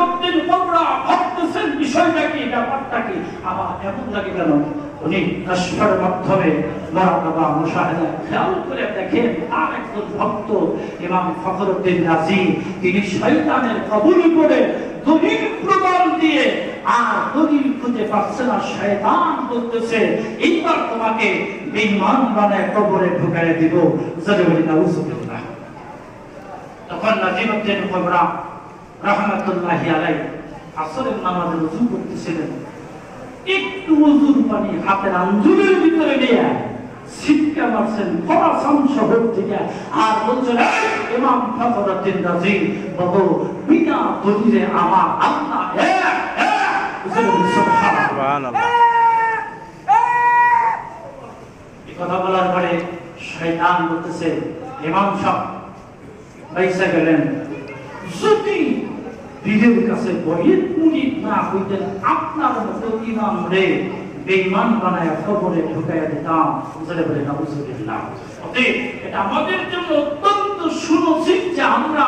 Nazimuddin cobra ভাবতেছেন বিষয়টা কি, ব্যাপারটা কি, আমার এমন লাগে কেন? উনি কাশফের মাধ্যমে মুরাকাবা মুশাহাদা খেয়াল করে দেখেন আর একজন ভক্ত ইমাম ফখরুদ্দিন রাজি, তিনি শয়তানের কবুল করে দলিল প্রমাণ দিয়ে আর দলিল খুঁজে পাচ্ছে না, শয়তান বলতেছে এইবার তোমাকে বেঈমান বানায় কবরে ঢুকায় দিব। জরুরি নাউজুবিল্লাহ। তখন নাজিমউদ্দিন কোবরা রাহমাতুল্লাহি আলাইহি আসরের নামাজে ওযু করতেছিলেন, একটু ওযুর পানি হাতের আঞ্জুলের ভিতরে নিয়ে ছিটকা মারছেন খোরাসান শহর থেকে, আর বলছেন ইমাম ফখরুদ্দিন রাজি বাবু বিনা দলিলে আমার আল্লাহ সুবহানাল্লাহ। এই কথা বলার পরে শয়তান বলতেছে ইমাম সাহেব বাইসা গেলেন, যদি পীরের কাছে বইয়ের মুরিদ না হইতেন আপনার মতো ইমাম রে বেঈমান বানায় কবরে ঢুকাইয়া দিতাম। বুঝতে পারে না? বুঝুবিল্লাহ। অতএব এটা আমাদের জন্য অত্যন্ত সুনিশ্চিত যে আমরা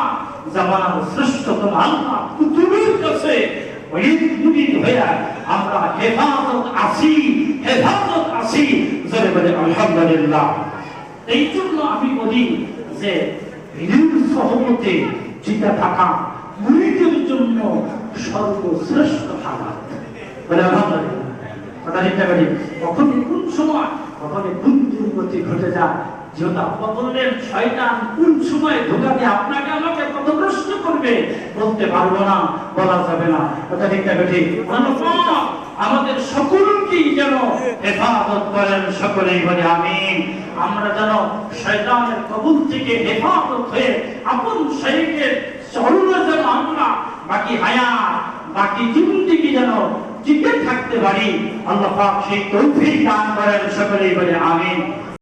জামানার শ্রেষ্ঠতম আল্লাহ কুতুবের কাছে বইয়ের মুরিদ হইয়া আমরা হেফাজত আছি। জোরে বলে আলহামদুলিল্লাহ। এই জন্য আমি বলি যে পীরের সহমতে টিকে থাকা মুরিদের জন্য সর্বশ্রেষ্ঠ হালাত। বলে আলহামদুলিল্লাহ। কথা চিন্তা করি কখনই কোন সময় কখনই কোন দুর্গতি ঘটে যায়, যেহেতু আব্বা বললেন শয়তান কোন সময় ধোঁকা দিয়ে আপনাকে আমাকে পথভ্রষ্ট করবে বলতে পারবো না, বলা যাবে না। কথা চিন্তা করি আমাদের সকলকেই যেন হেফাজত করেন, সকলেই বলে আমিন। আমরা যেন শয়তানের কবল থেকে হেফাজত হয়ে আপন শরীরের চরণে যেন আমরা বাকি হায়াত বাকি জিন্দেগি যেন টিকে থাকতে পারি। আল্লাহ পাক সেই তৌফিক দান করেন, সকলেই বলে আমিন।